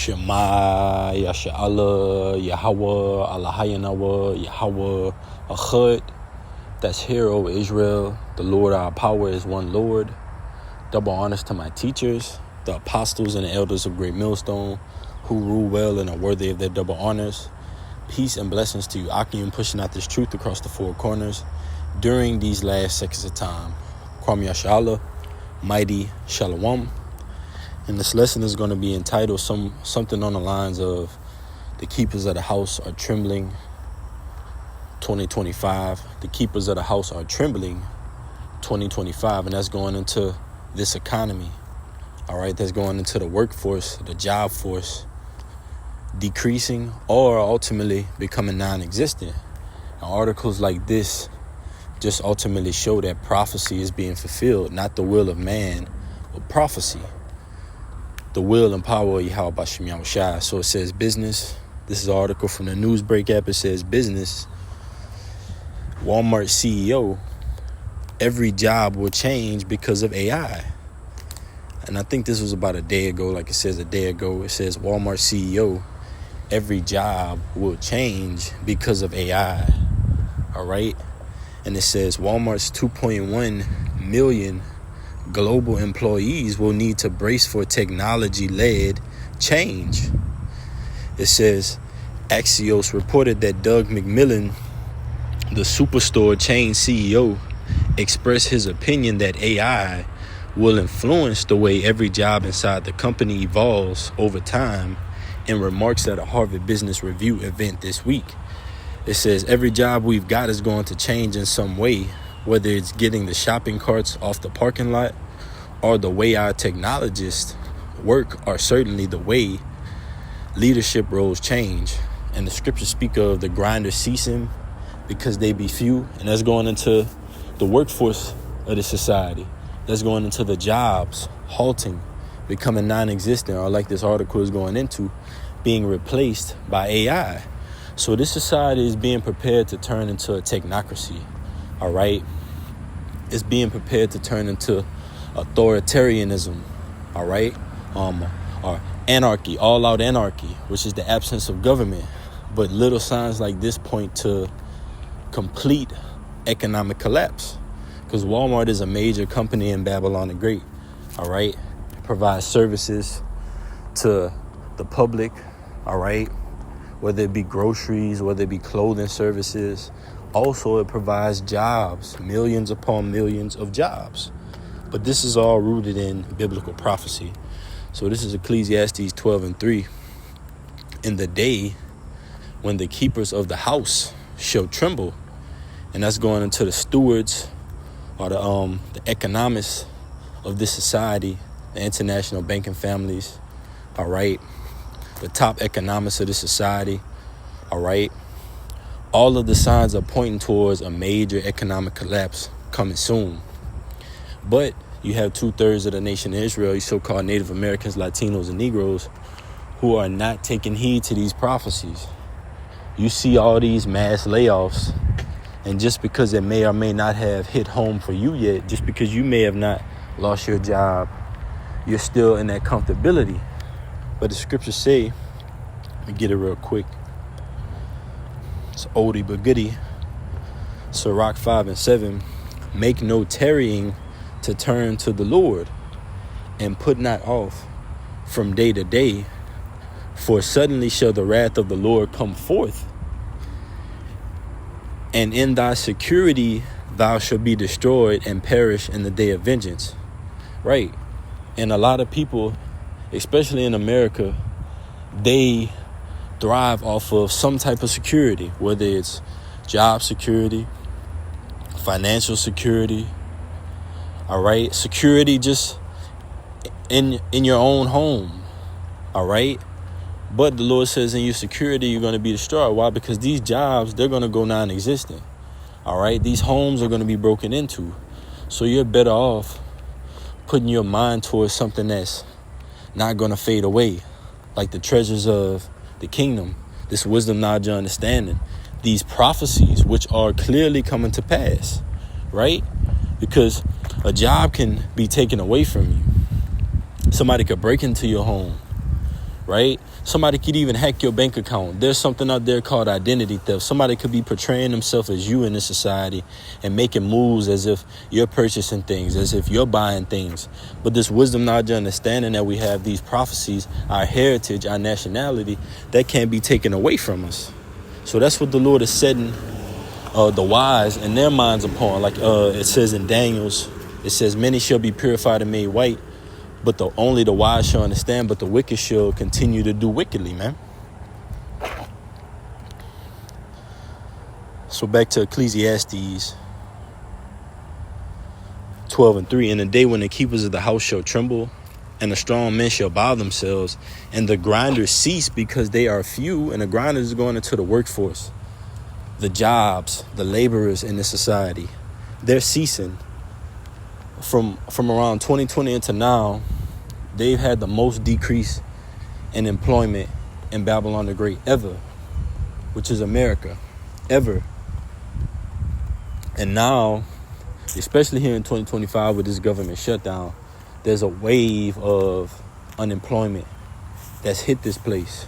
Shema, Yasha'Allah, Yahweh, Allahayanawa, Yahweh, Achad. That's Hear, O Israel. The Lord our power is one Lord. Double honors to my teachers, the apostles and the elders of Great Millstone, who rule well and are worthy of their double honors. Peace and blessings to you, Akim, pushing out this truth across the four corners during these last seconds of time. Kwam Yasha'Allah, mighty Shalom. And this lesson is going to be entitled something on the lines of the keepers of the house are trembling 2025. The keepers of the house are trembling 2025. And that's going into this economy. All right. That's going into the workforce, the job force decreasing or ultimately becoming non-existent. And articles like this just ultimately show that prophecy is being fulfilled, not the will of man, but prophecy. The will and power of Yahweh Bashem Yahushua. So it says business. This is an article from the Newsbreak app. It says business. Walmart CEO. Every job will change because of AI. And I think this was about a day ago. Like it says a day ago. It says Walmart CEO. Every job will change because of AI. All right. And it says Walmart's 2.1 million global employees will need to brace for technology-led change. It says Axios reported that Doug McMillon, the superstore chain CEO, expressed his opinion that AI will influence the way every job inside the company evolves over time in remarks at a Harvard Business Review event this week. It says every job we've got is going to change in some way, whether it's getting the shopping carts off the parking lot or the way our technologists work, or certainly the way leadership roles change. And the scriptures speak of the grinders ceasing because they be few. And that's going into the workforce of the society. That's going into the jobs halting, becoming non-existent, or like this article is going into, being replaced by AI. So this society is being prepared to turn into a technocracy. All right. It's being prepared to turn into authoritarianism. All right. Or anarchy, all out anarchy, which is the absence of government. But little signs like this point to complete economic collapse, because Walmart is a major company in Babylon the Great. All right. It provides services to the public. All right. Whether it be groceries, whether it be clothing services. Also, it provides jobs, millions upon millions of jobs. But this is all rooted in biblical prophecy. So this is Ecclesiastes 12:3. In the day when the keepers of the house shall tremble. And that's going into the stewards or the economists of this society, the international banking families. All right. The top economists of this society. All right. All of the signs are pointing towards a major economic collapse coming soon. But you have 2/3 of the nation of Israel, you so-called Native Americans, Latinos, and Negroes, who are not taking heed to these prophecies. You see all these mass layoffs, and just because it may or may not have hit home for you yet, just because you may have not lost your job, you're still in that comfortability. But the scriptures say, let me get it real quick. It's oldie but goodie. Sirach 5:7. Make no tarrying to turn to the Lord, and put not off from day to day, for suddenly shall the wrath of the Lord come forth, and in thy security thou shalt be destroyed and perish in the day of vengeance. Right. And a lot of people, especially in America, they thrive off of some type of security, whether it's job security, financial security. All right. Security just in your own home. All right. But the Lord says in your security, you're going to be destroyed. Why? Because these jobs, they're going to go non-existent. All right. These homes are going to be broken into. So you're better off putting your mind towards something that's not going to fade away, like the treasures of the kingdom, this wisdom, knowledge, and understanding, these prophecies, which are clearly coming to pass, right? Because a job can be taken away from you. Somebody could break into your home, right? Somebody could even hack your bank account. There's something out there called identity theft. Somebody could be portraying themselves as you in this society and making moves as if you're purchasing things, as if you're buying things. But this wisdom, knowledge, and understanding that we have, these prophecies, our heritage, our nationality, that can't be taken away from us. So that's what the Lord is setting the wise and their minds upon. Like it says in Daniel's, it says, many shall be purified and made white, but only the wise shall understand, but the wicked shall continue to do wickedly, man. So back to Ecclesiastes 12:3. In the day when the keepers of the house shall tremble, and the strong men shall bow themselves, and the grinders cease because they are few, and the grinders are going into the workforce. The jobs, the laborers in the society, they're ceasing. From around 2020 into now, they've had the most decrease in employment in Babylon the Great ever, which is America, ever. And now, especially here in 2025 with this government shutdown, there's a wave of unemployment that's hit this place.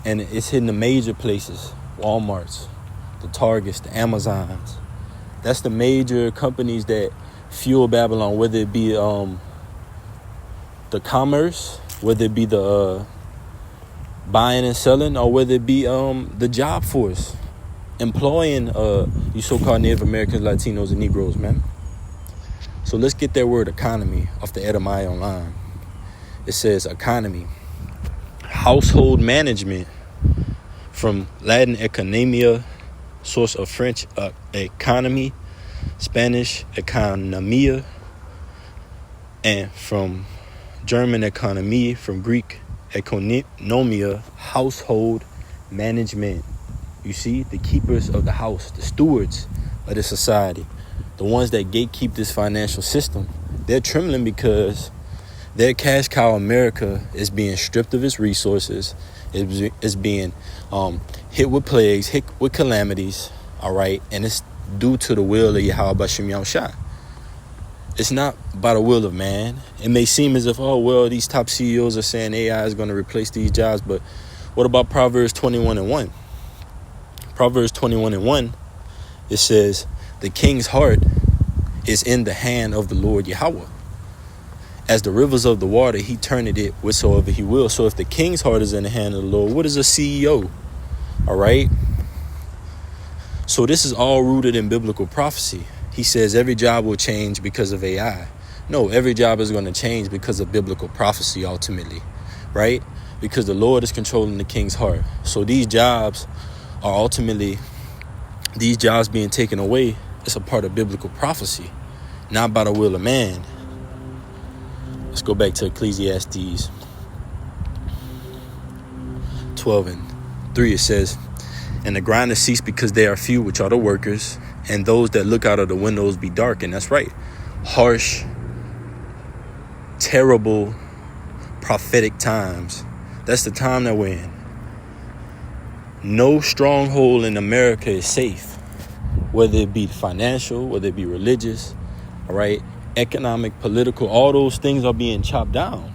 And it's hitting the major places, Walmarts, the Targets, the Amazons. That's the major companies that fuel Babylon, whether it be the commerce, whether it be the buying and selling, or whether it be the job force, employing you so-called Native Americans, Latinos, and Negroes, man. So let's get that word economy off the Edamai online. It says economy, household management, from Latin economia, source of French economy, Spanish economia, and from German economy, from Greek economia, household management. You see, the keepers of the house, the stewards of the society, the ones that gatekeep this financial system, they're trembling because their cash cow America is being stripped of its resources, is being hit with plagues, hit with calamities, all right? And it's due to the will of Yahweh Bashim Yahushua. It's not by the will of man. It may seem as if, oh, well, these top CEOs are saying AI is going to replace these jobs, but what about Proverbs 21:1? Proverbs 21:1, it says, the king's heart is in the hand of the Lord Yahweh. As the rivers of the water, he turneth it whatsoever he will. So if the king's heart is in the hand of the Lord, what is a CEO? All right. So this is all rooted in biblical prophecy. He says every job will change because of AI. No, every job is going to change because of biblical prophecy ultimately, right? Because the Lord is controlling the king's heart. So these jobs are ultimately, these jobs being taken away, it's a part of biblical prophecy, not by the will of man. Let's go back to Ecclesiastes 12:3. It says, and the grinders cease because they are few, which are the workers, and those that look out of the windows be dark. And that's right. Harsh, terrible, prophetic times. That's the time that we're in. No stronghold in America is safe, whether it be financial, whether it be religious, all right, economic, political, all those things are being chopped down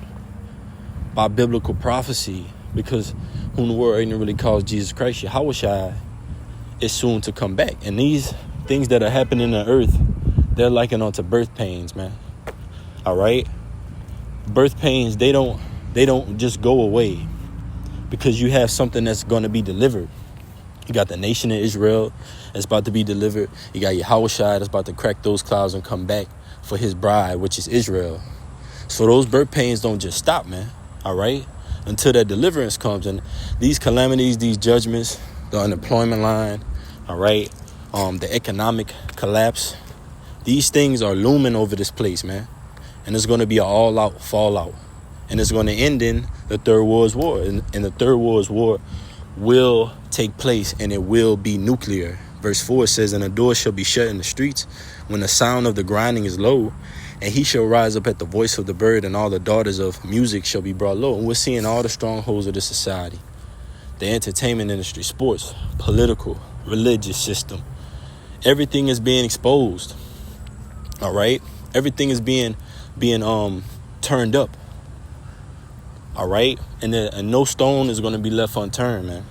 by biblical prophecy, because whom the world ignorantly calls Jesus Christ, Yahushua, is soon to come back. And these things that are happening on earth, they're likened onto birth pains, man. All right? Birth pains, they don't just go away because you have something that's going to be delivered. You got the nation of Israel that's about to be delivered. You got Yahushua that's about to crack those clouds and come back for his bride, which is Israel. So those birth pains don't just stop, man. All right? Until that deliverance comes. And these calamities, these judgments, the unemployment line, all right, the economic collapse, these things are looming over this place, man. And it's going to be an all-out fallout. And it's going to end in the Third World War. And the Third World War will take place, and it will be nuclear. Verse 4 says, and the door shall be shut in the streets when the sound of the grinding is low, and he shall rise up at the voice of the bird, and all the daughters of music shall be brought low. And we're seeing all the strongholds of the society, the entertainment industry, sports, political, religious system. Everything is being exposed. All right. Everything is being turned up. All right? And no stone is going to be left unturned, man,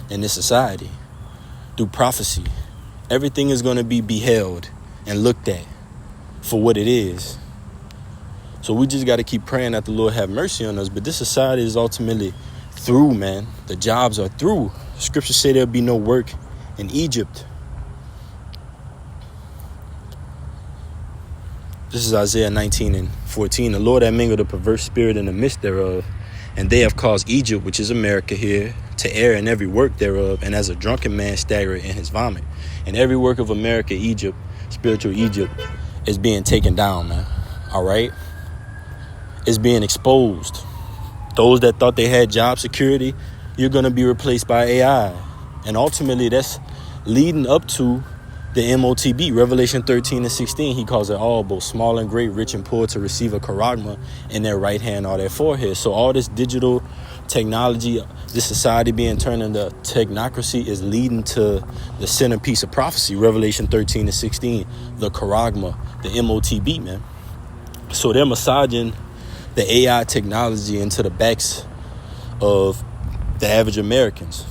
in this society. Through prophecy, everything is going to be beheld and looked at for what it is. So we just got to keep praying that the Lord have mercy on us. But this society is ultimately through, man. The jobs are through. Scripture say there'll be no work in Egypt. This is Isaiah 19:14. The Lord hath mingled a perverse spirit in the midst thereof, and they have caused Egypt, which is America here, to err in every work thereof, and as a drunken man staggereth in his vomit. And every work of America, Egypt, spiritual Egypt, is being taken down, man. All right? It's being exposed. Those that thought they had job security, you're going to be replaced by AI. And ultimately, that's leading up to the MOTB, Revelation 13:16. He calls it all, both small and great, rich and poor, to receive a charagma in their right hand or their forehead. So all this digital technology, this society being turned into technocracy, is leading to the centerpiece of prophecy, Revelation 13:16, the charagma, the MOTB, man. So they're massaging the AI technology into the backs of the average Americans.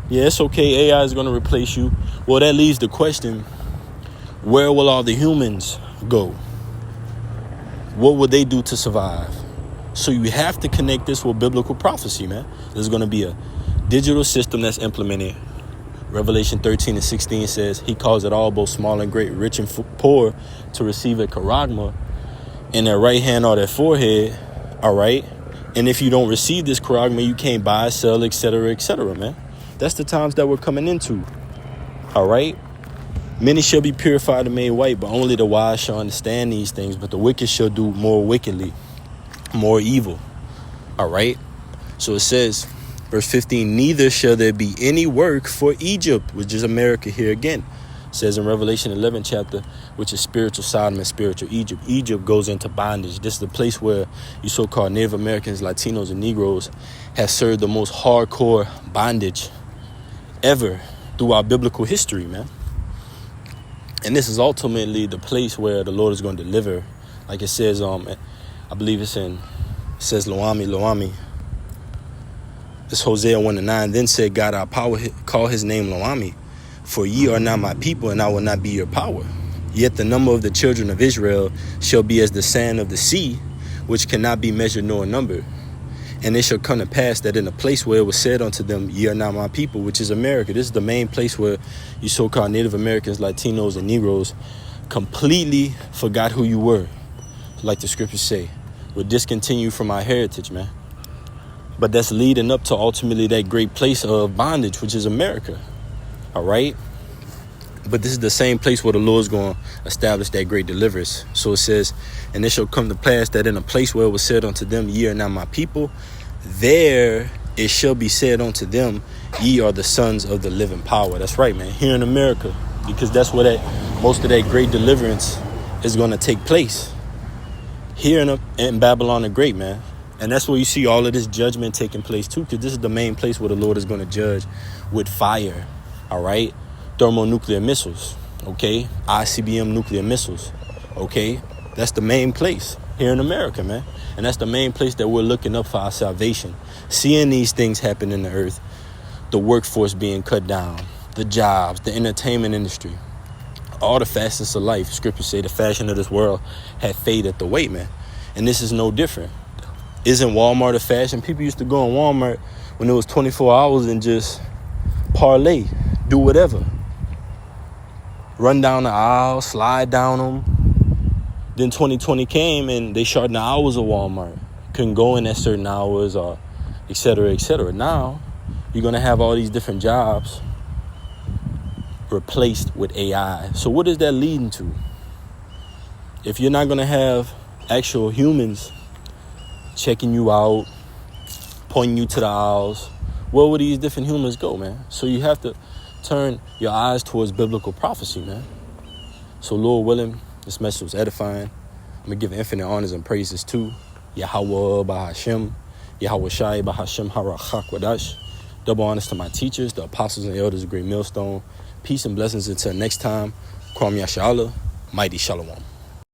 Yeah, it's okay. AI is going to replace you. Well, that leaves the question, where will all the humans go? What will they do to survive? So you have to connect this with biblical prophecy, man. There's going to be a digital system that's implemented. Revelation 13:16 says he calls it all, both small and great, rich and poor, to receive a charagma in their right hand or their forehead. All right. And if you don't receive this charagma, you can't buy, sell, etc., man. That's the times that we're coming into. All right. Many shall be purified and made white, but only the wise shall understand these things. But the wicked shall do more wickedly, more evil. All right. So it says, verse 15, neither shall there be any work for Egypt, which is America here again. It says in Revelation 11 chapter, which is spiritual Sodom and spiritual Egypt. Egypt goes into bondage. This is the place where you so-called Native Americans, Latinos, and Negroes have served the most hardcore bondage ever throughout biblical history, man. And this is ultimately the place where the Lord is going to deliver. Like it says, I believe it says Loami. It's Hosea 1:9. Then said God, our power, call his name Loami. For ye are not my people, and I will not be your power. Yet the number of the children of Israel shall be as the sand of the sea, which cannot be measured nor numbered. And it shall come to pass that in a place where it was said unto them, ye are not my people, which is America. This is the main place where you so-called Native Americans, Latinos, and Negroes completely forgot who you were. Like the scriptures say, we're discontinued from our heritage, man. But that's leading up to ultimately that great place of bondage, which is America. All right. But this is the same place where the Lord's going to establish that great deliverance. So it says, and it shall come to pass that in a place where it was said unto them, ye are not my people, there it shall be said unto them, ye are the sons of the living power. That's right, man. Here in America, because that's where most of that great deliverance is going to take place. Here in Babylon the Great, man. And that's where you see all of this judgment taking place too, because this is the main place where the Lord is going to judge with fire. All right. Thermonuclear missiles. Okay. ICBM nuclear missiles. Okay. That's the main place here in America, man. And that's the main place that we're looking up for our salvation. Seeing these things happen in the earth, the workforce being cut down, the jobs, the entertainment industry, all the facets of life. Scriptures say the fashion of this world had faded away, man. And this is no different. Isn't Walmart a fashion? People used to go in Walmart when it was 24 hours and just parlay, do whatever. Run down the aisle, slide down them. Then 2020 came and they shortened the hours of Walmart. Couldn't go in at certain hours or et cetera, et cetera. Now you're going to have all these different jobs replaced with AI. So what is that leading to? If you're not going to have actual humans checking you out, pointing you to the aisles, where will these different humans go, man? So you have to turn your eyes towards biblical prophecy, man. So Lord willing, this message was edifying. I'm going to give infinite honors and praises to Yahweh Bahashem, Yahweh Shai Bahashem Harachak Wadash. Double honors to my teachers, the apostles and elders of Great Millstone. Peace and blessings until next time. Kwam Yashala, Mighty Shalom.